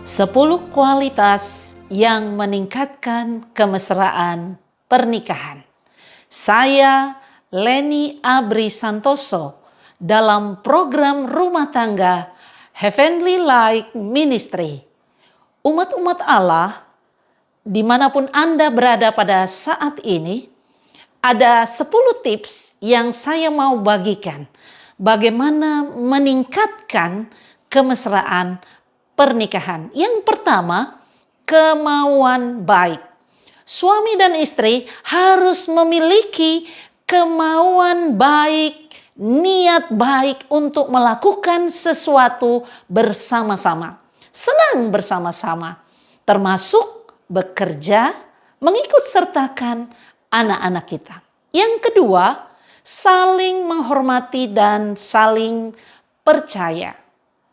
10 kualitas yang meningkatkan kemesraan pernikahan. Saya Leni Abri Santoso dalam program rumah tangga Heavenly Light Ministry. Umat-umat Allah, dimanapun Anda berada pada saat ini, ada 10 tips yang saya mau bagikan. Bagaimana meningkatkan kemesraan pernikahan. Yang pertama, kemauan baik. Suami dan istri harus memiliki kemauan baik, niat baik untuk melakukan sesuatu bersama-sama. Senang bersama-sama, termasuk bekerja, mengikut sertakan anak-anak kita. Yang kedua, saling menghormati dan saling percaya.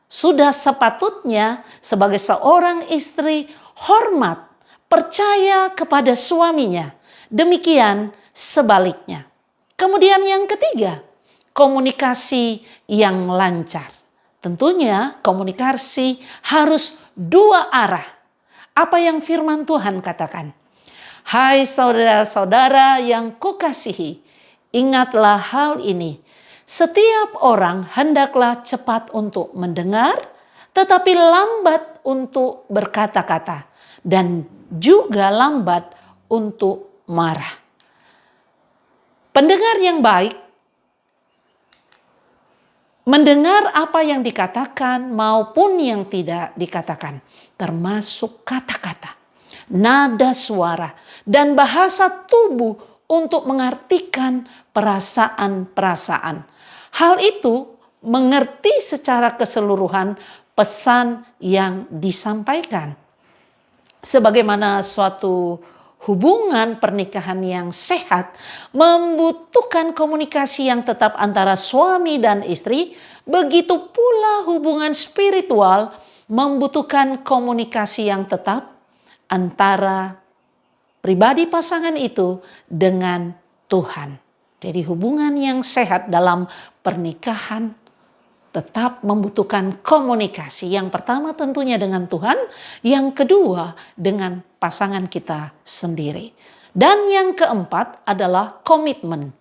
Sudah sepatutnya sebagai seorang istri hormat, percaya kepada suaminya. Demikian sebaliknya. Kemudian yang ketiga, komunikasi yang lancar. Tentunya komunikasi harus dua arah. Apa yang firman Tuhan katakan? Hai saudara-saudara yang kukasihi, ingatlah hal ini. Setiap orang hendaklah cepat untuk mendengar, tetapi lambat untuk berkata-kata, dan juga lambat untuk marah. Pendengar yang baik mendengar apa yang dikatakan maupun yang tidak dikatakan, termasuk kata-kata, nada suara, dan bahasa tubuh untuk mengartikan perasaan-perasaan. Hal itu mengerti secara keseluruhan pesan yang disampaikan. Sebagaimana suatu hubungan pernikahan yang sehat membutuhkan komunikasi yang tetap antara suami dan istri, begitu pula hubungan spiritual membutuhkan komunikasi yang tetap antara pribadi pasangan itu dengan Tuhan. Jadi hubungan yang sehat dalam pernikahan tetap membutuhkan komunikasi. Yang pertama tentunya dengan Tuhan, yang kedua dengan pasangan kita sendiri. Dan yang keempat adalah komitmen.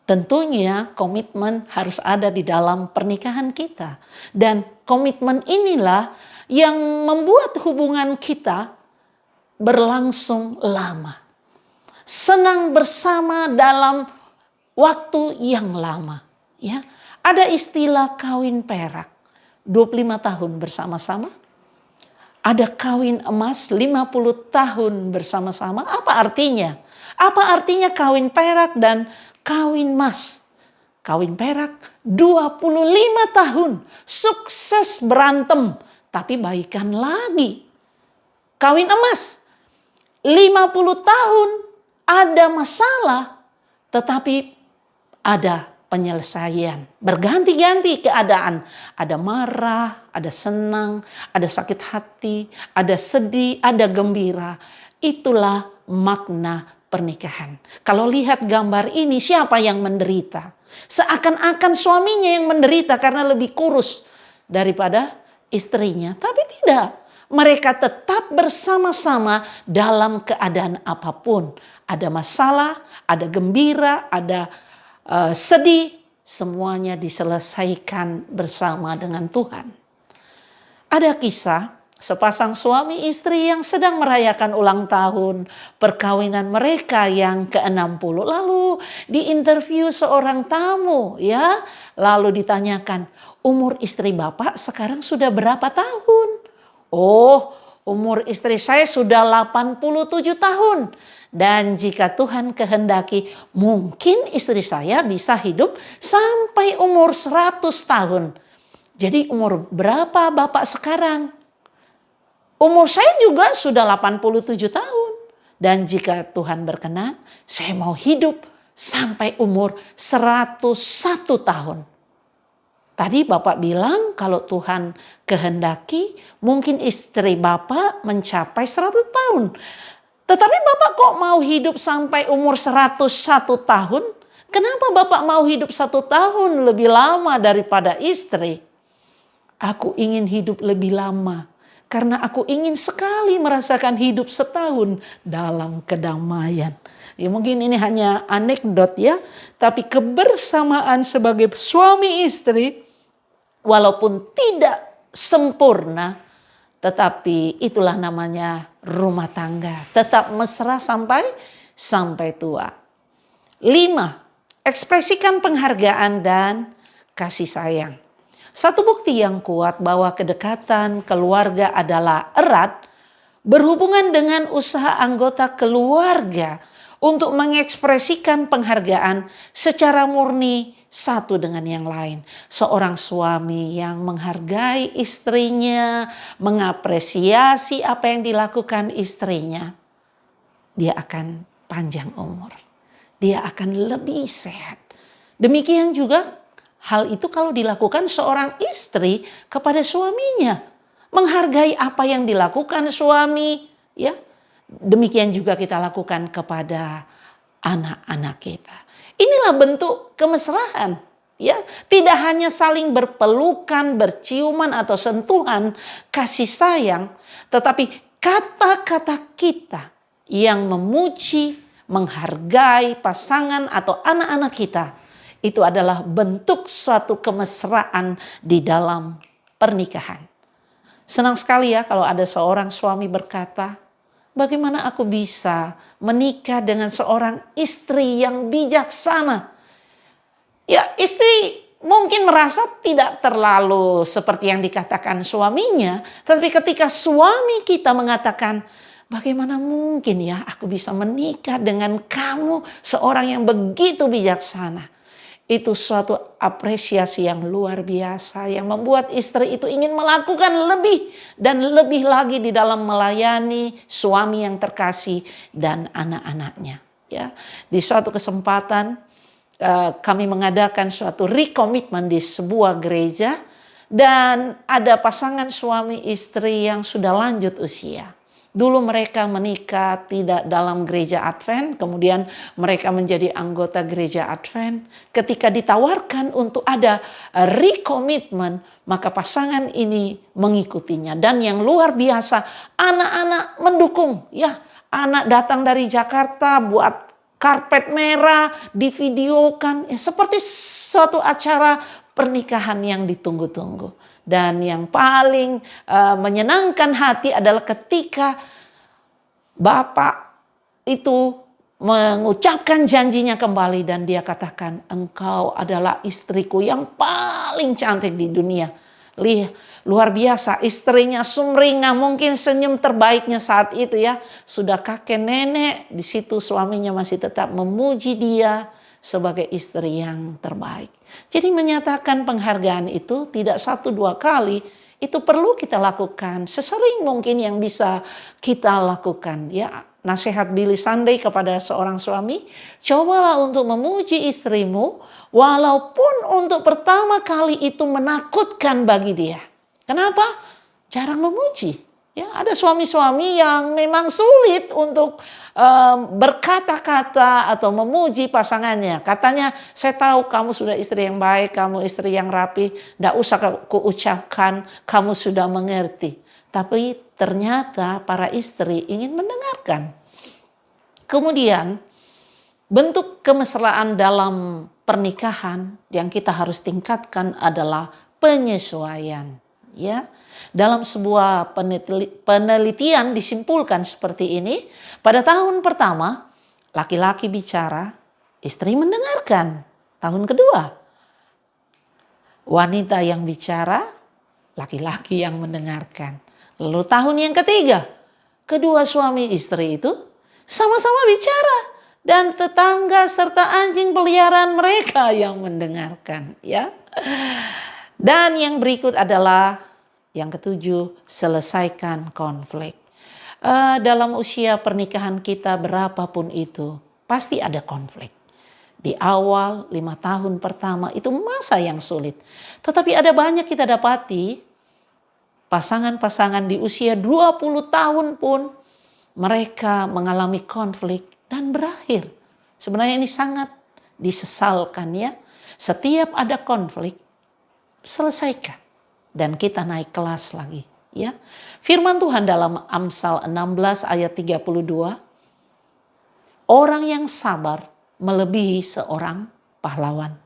Tentunya komitmen harus ada di dalam pernikahan kita. Dan komitmen inilah yang membuat hubungan kita berlangsung lama. Senang bersama dalam waktu yang lama. Ya. Ada istilah kawin perak, 25 tahun bersama-sama. Ada kawin emas 50 tahun bersama-sama. Apa artinya? Apa artinya kawin perak dan kawin emas? Kawin perak 25 tahun, sukses berantem, tapi baikan lagi. Kawin emas 50 tahun ada masalah, tetapi ada penyelesaian. Berganti-ganti keadaan. Ada marah, ada senang, ada sakit hati, ada sedih, ada gembira. Itulah makna pernikahan. Kalau lihat gambar ini, siapa yang menderita? Seakan-akan suaminya yang menderita karena lebih kurus daripada istrinya. Tapi tidak. Mereka tetap bersama-sama dalam keadaan apapun. Ada masalah, ada gembira, ada sedih, semuanya diselesaikan bersama dengan Tuhan. Ada kisah sepasang suami istri yang sedang merayakan ulang tahun perkawinan mereka yang ke-60. Lalu diinterview seorang tamu, ya. Lalu ditanyakan, umur istri Bapak sekarang sudah berapa tahun? Oh, umur istri saya sudah 87 tahun. Dan jika Tuhan kehendaki, mungkin istri saya bisa hidup sampai umur 100 tahun. Jadi umur berapa Bapak sekarang? Umur saya juga sudah 87 tahun. Dan jika Tuhan berkenan, saya mau hidup sampai umur 101 tahun. Tadi Bapak bilang kalau Tuhan kehendaki, mungkin istri Bapak mencapai 100 tahun. Tetapi Bapak kok mau hidup sampai umur 101 tahun? Kenapa Bapak mau hidup 1 tahun lebih lama daripada istri? Aku ingin hidup lebih lama karena aku ingin sekali merasakan hidup setahun dalam kedamaian. Ya mungkin ini hanya anekdot ya, tapi kebersamaan sebagai suami istri walaupun tidak sempurna, tetapi itulah namanya rumah tangga. Tetap mesra sampai tua. 5. Ekspresikan penghargaan dan kasih sayang. Satu bukti yang kuat bahwa kedekatan keluarga adalah erat berhubungan dengan usaha anggota keluarga untuk mengekspresikan penghargaan secara murni satu dengan yang lain. Seorang suami yang menghargai istrinya, mengapresiasi apa yang dilakukan istrinya, dia akan panjang umur. Dia akan lebih sehat. Demikian juga hal itu kalau dilakukan seorang istri kepada suaminya. Menghargai apa yang dilakukan suami, ya. Demikian juga kita lakukan kepada anak-anak kita. Inilah bentuk kemesraan, ya. Tidak hanya saling berpelukan, berciuman atau sentuhan kasih sayang, tetapi kata-kata kita yang memuji, menghargai pasangan atau anak-anak kita, itu adalah bentuk suatu kemesraan di dalam pernikahan. Senang sekali ya kalau ada seorang suami berkata, bagaimana aku bisa menikah dengan seorang istri yang bijaksana? Ya, istri mungkin merasa tidak terlalu seperti yang dikatakan suaminya, tetapi ketika suami kita mengatakan, bagaimana mungkin ya aku bisa menikah dengan kamu, seorang yang begitu bijaksana? Itu suatu apresiasi yang luar biasa yang membuat istri itu ingin melakukan lebih dan lebih lagi di dalam melayani suami yang terkasih dan anak-anaknya. Ya, di suatu kesempatan kami mengadakan suatu recommitment di sebuah gereja dan ada pasangan suami istri yang sudah lanjut usia. Dulu mereka menikah tidak dalam gereja Advent, kemudian mereka menjadi anggota gereja Advent. Ketika ditawarkan untuk ada recommitment, maka pasangan ini mengikutinya. Dan yang luar biasa, anak-anak mendukung. Ya, anak datang dari Jakarta buat karpet merah, divideokan. Ya, seperti suatu acara pernikahan yang ditunggu-tunggu. Dan yang paling menyenangkan hati adalah ketika bapak itu mengucapkan janjinya kembali dan dia katakan, engkau adalah istriku yang paling cantik di dunia. Luar biasa, istrinya sumringah, mungkin senyum terbaiknya saat itu ya. Sudah kakek nenek, di situ suaminya masih tetap memuji dia sebagai istri yang terbaik. Jadi menyatakan penghargaan itu tidak 1-2 kali, itu perlu kita lakukan sesering mungkin yang bisa kita lakukan. Ya, nasihat Billy Sunday kepada seorang suami, cobalah untuk memuji istrimu walaupun untuk pertama kali itu menakutkan bagi dia. Kenapa? Jarang memuji. Ya, ada suami-suami yang memang sulit untuk berkata-kata atau memuji pasangannya. Katanya, saya tahu kamu sudah istri yang baik, kamu istri yang rapi, tidak usah aku ucapkan, kamu sudah mengerti. Tapi ternyata para istri ingin mendengarkan. Kemudian, bentuk kemesraan dalam pernikahan yang kita harus tingkatkan adalah penyesuaian. Ya, dalam sebuah penelitian disimpulkan seperti ini. Pada tahun pertama, laki-laki bicara, istri mendengarkan. Tahun kedua, wanita yang bicara, laki-laki yang mendengarkan. Lalu tahun yang ketiga, kedua suami istri itu sama-sama bicara. Dan tetangga serta anjing peliharaan mereka yang mendengarkan. Ya. Dan yang berikut adalah yang ketujuh, selesaikan konflik. Dalam usia pernikahan kita berapapun itu, pasti ada konflik. Di awal 5 tahun pertama itu masa yang sulit. Tetapi ada banyak kita dapati, pasangan-pasangan di usia 20 tahun pun mereka mengalami konflik dan berakhir. Sebenarnya ini sangat disesalkan ya. Setiap ada konflik, selesaikan. Dan kita naik kelas lagi. Ya. Firman Tuhan dalam Amsal 16 ayat 32, orang yang sabar melebihi seorang pahlawan.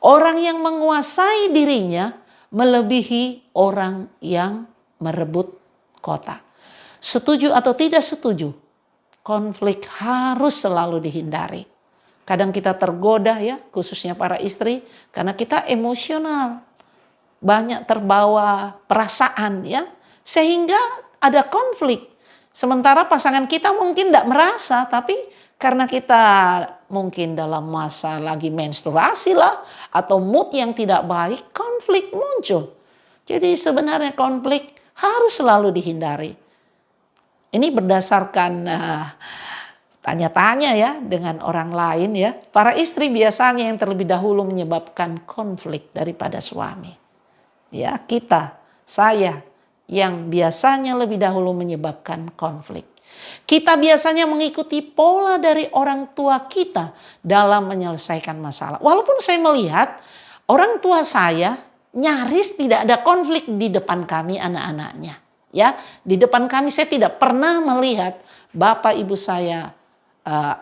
Orang yang menguasai dirinya melebihi orang yang merebut kota. Setuju atau tidak setuju, konflik harus selalu dihindari. Kadang kita tergoda ya, khususnya para istri, karena kita emosional. Banyak terbawa perasaan ya, sehingga ada konflik. Sementara pasangan kita mungkin tidak merasa, tapi karena kita mungkin dalam masa lagi menstruasi lah, atau mood yang tidak baik, konflik muncul. Jadi sebenarnya konflik harus selalu dihindari. Ini berdasarkan tanya-tanya ya dengan orang lain ya. Para istri biasanya yang terlebih dahulu menyebabkan konflik daripada suami. Ya, kita, saya yang biasanya lebih dahulu menyebabkan konflik. Kita biasanya mengikuti pola dari orang tua kita dalam menyelesaikan masalah. Walaupun saya melihat orang tua saya nyaris tidak ada konflik di depan kami anak-anaknya. Ya, di depan kami saya tidak pernah melihat bapak ibu saya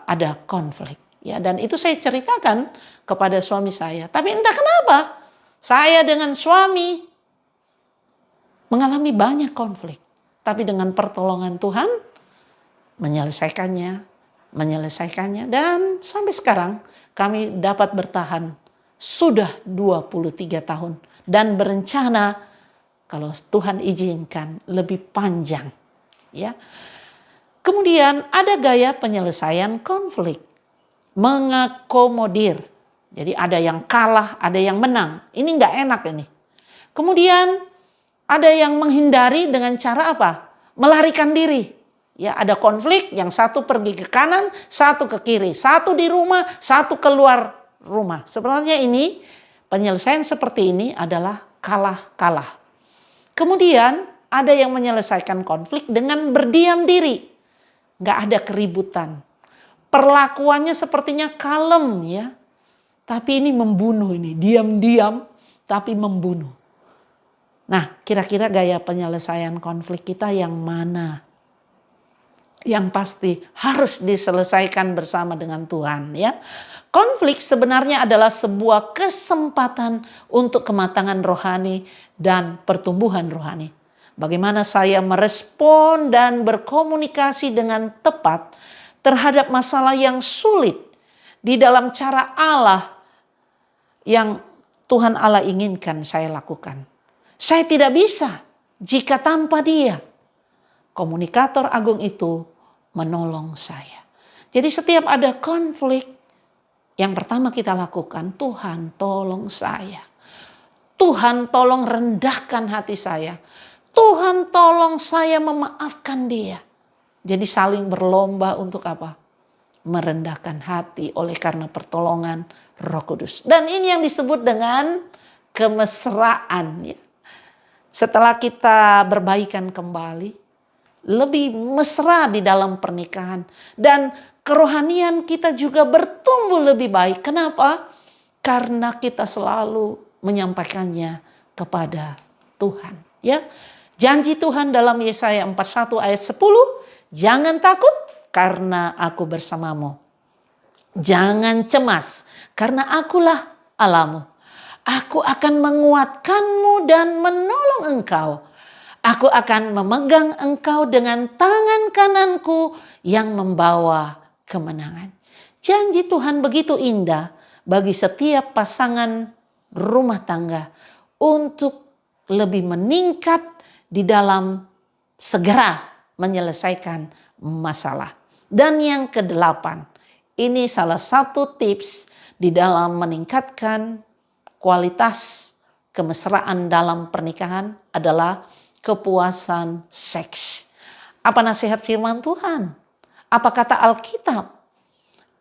ada konflik. Ya, dan itu saya ceritakan kepada suami saya. Tapi entah kenapa saya dengan suami mengalami banyak konflik. Tapi dengan pertolongan Tuhan menyelesaikannya. Dan sampai sekarang kami dapat bertahan sudah 23 tahun. Dan berencana kalau Tuhan izinkan lebih panjang. Ya. Kemudian ada gaya penyelesaian konflik. Mengakomodir. Jadi ada yang kalah, ada yang menang. Ini nggak enak ini. Kemudian ada yang menghindari dengan cara apa? Melarikan diri. Ya, ada konflik, yang satu pergi ke kanan, satu ke kiri. Satu di rumah, satu keluar rumah. Sebenarnya ini, penyelesaian seperti ini adalah kalah-kalah. Kemudian ada yang menyelesaikan konflik dengan berdiam diri. Nggak ada keributan. Perlakuannya sepertinya kalem ya. Tapi ini membunuh ini. Diam-diam tapi membunuh. Nah, kira-kira gaya penyelesaian konflik kita yang mana? Yang pasti harus diselesaikan bersama dengan Tuhan ya. Konflik sebenarnya adalah sebuah kesempatan untuk kematangan rohani dan pertumbuhan rohani. Bagaimana saya merespon dan berkomunikasi dengan tepat terhadap masalah yang sulit di dalam cara Allah yang Tuhan Allah inginkan saya lakukan. Saya tidak bisa jika tanpa Dia. Komunikator agung itu menolong saya. Jadi setiap ada konflik, yang pertama kita lakukan, Tuhan tolong saya. Tuhan tolong rendahkan hati saya. Tuhan tolong saya memaafkan dia. Jadi saling berlomba untuk apa? Merendahkan hati oleh karena pertolongan Roh Kudus. Dan ini yang disebut dengan kemesraan. Ya. Setelah kita berbaikan kembali, lebih mesra di dalam pernikahan. Dan kerohanian kita juga bertumbuh lebih baik. Kenapa? Karena kita selalu menyampaikannya kepada Tuhan. Ya, janji Tuhan dalam Yesaya 41 ayat 10. Jangan takut karena aku bersamamu. Jangan cemas karena akulah Allahmu. Aku akan menguatkanmu dan menolong engkau. Aku akan memegang engkau dengan tangan kananku yang membawa kemenangan. Janji Tuhan begitu indah bagi setiap pasangan rumah tangga untuk lebih meningkat di dalam segera menyelesaikan masalah. Dan yang kedelapan, ini salah satu tips di dalam meningkatkan kualitas kemesraan dalam pernikahan adalah kepuasan seks. Apa nasihat firman Tuhan? Apa kata Alkitab?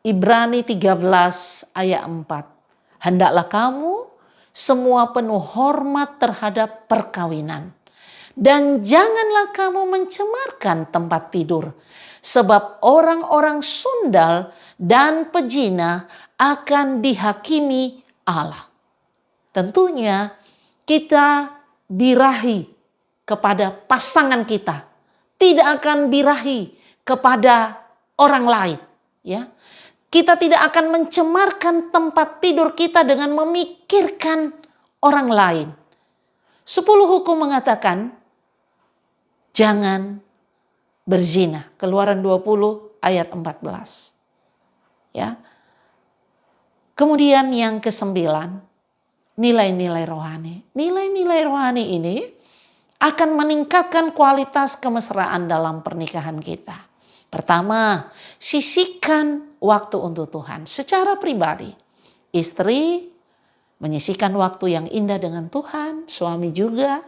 Ibrani 13 ayat 4. Hendaklah kamu semua penuh hormat terhadap perkawinan. Dan janganlah kamu mencemarkan tempat tidur. Sebab orang-orang sundal dan pezina akan dihakimi Allah. Tentunya kita birahi kepada pasangan kita, tidak akan birahi kepada orang lain, ya. Kita tidak akan mencemarkan tempat tidur kita dengan memikirkan orang lain. 10 hukum mengatakan jangan berzina. Keluaran 20 ayat 14. Ya. Kemudian yang ke-9, nilai-nilai rohani. Nilai-nilai rohani ini akan meningkatkan kualitas kemesraan dalam pernikahan kita. Pertama, sisihkan waktu untuk Tuhan secara pribadi. Istri menyisihkan waktu yang indah dengan Tuhan, suami juga.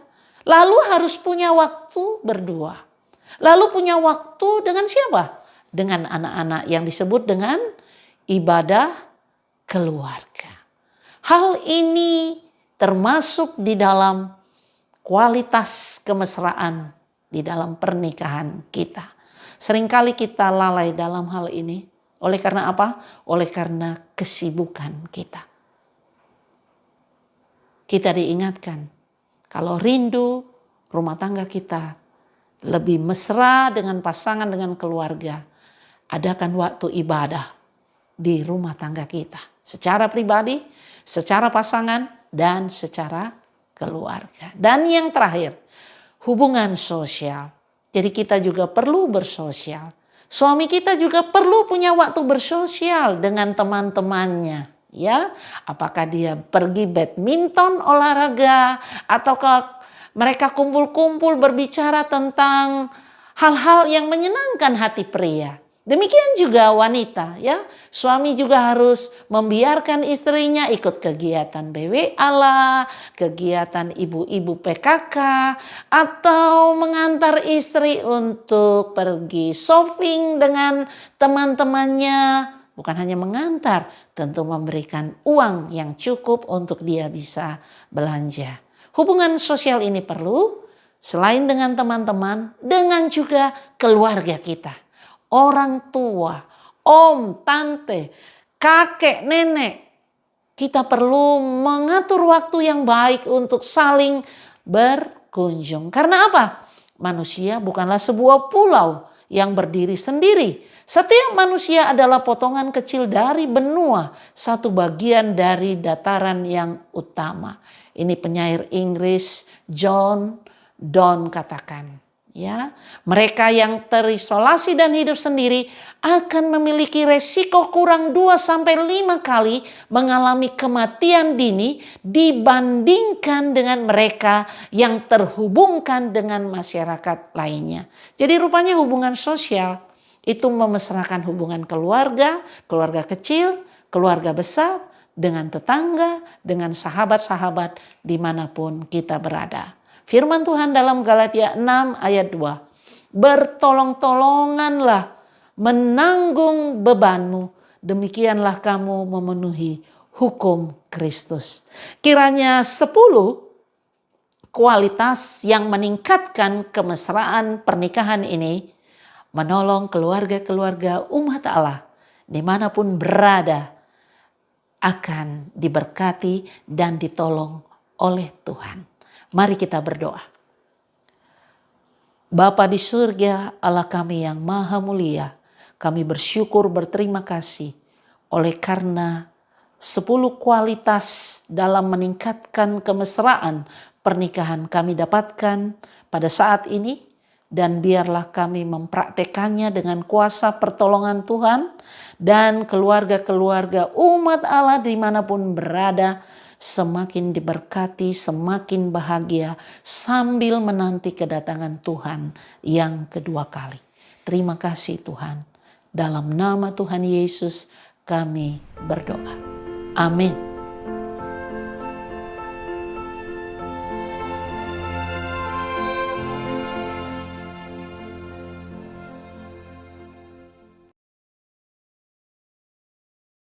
Lalu harus punya waktu berdua. Lalu punya waktu dengan siapa? Dengan anak-anak yang disebut dengan ibadah keluarga. Hal ini termasuk di dalam kualitas kemesraan di dalam pernikahan kita. Seringkali kita lalai dalam hal ini. Oleh karena apa? Oleh karena kesibukan kita. Kita diingatkan, kalau rindu rumah tangga kita lebih mesra dengan pasangan, dengan keluarga, adakan waktu ibadah di rumah tangga kita. Secara pribadi, secara pasangan, dan secara keluarga. Dan yang terakhir, hubungan sosial. Jadi kita juga perlu bersosial. Suami kita juga perlu punya waktu bersosial dengan teman-temannya. Ya, apakah dia pergi badminton, olahraga, ataukah mereka kumpul-kumpul berbicara tentang hal-hal yang menyenangkan hati pria. Demikian juga wanita, ya. Suami juga harus membiarkan istrinya ikut kegiatan BWA lah, kegiatan ibu-ibu PKK, atau mengantar istri untuk pergi shopping dengan teman-temannya. Bukan hanya mengantar, tentu memberikan uang yang cukup untuk dia bisa belanja. Hubungan sosial ini perlu selain dengan teman-teman, dengan juga keluarga kita. Orang tua, om, tante, kakek, nenek. Kita perlu mengatur waktu yang baik untuk saling berkunjung. Karena apa? Manusia bukanlah sebuah pulau yang berdiri sendiri. Setiap manusia adalah potongan kecil dari benua, satu bagian dari dataran yang utama. Ini penyair Inggris John Donne katakan. Ya, mereka yang terisolasi dan hidup sendiri akan memiliki resiko kurang 2-5 kali mengalami kematian dini dibandingkan dengan mereka yang terhubungkan dengan masyarakat lainnya. Jadi rupanya hubungan sosial itu memesrakan hubungan keluarga, keluarga kecil, keluarga besar, dengan tetangga, dengan sahabat-sahabat dimanapun kita berada. Firman Tuhan dalam Galatia 6 ayat 2. Bertolong-tolonganlah menanggung bebanmu. Demikianlah kamu memenuhi hukum Kristus. Kiranya 10 kualitas yang meningkatkan kemesraan pernikahan ini menolong keluarga-keluarga umat Allah dimanapun berada akan diberkati dan ditolong oleh Tuhan. Mari kita berdoa. Bapa di surga, Allah kami yang maha mulia, kami bersyukur berterima kasih oleh karena 10 kualitas dalam meningkatkan kemesraan pernikahan kami dapatkan pada saat ini, dan biarlah kami mempraktekannya dengan kuasa pertolongan Tuhan, dan keluarga-keluarga umat Allah dimanapun berada semakin diberkati, semakin bahagia sambil menanti kedatangan Tuhan yang kedua kali. Terima kasih Tuhan. Dalam nama Tuhan Yesus kami berdoa. Amin.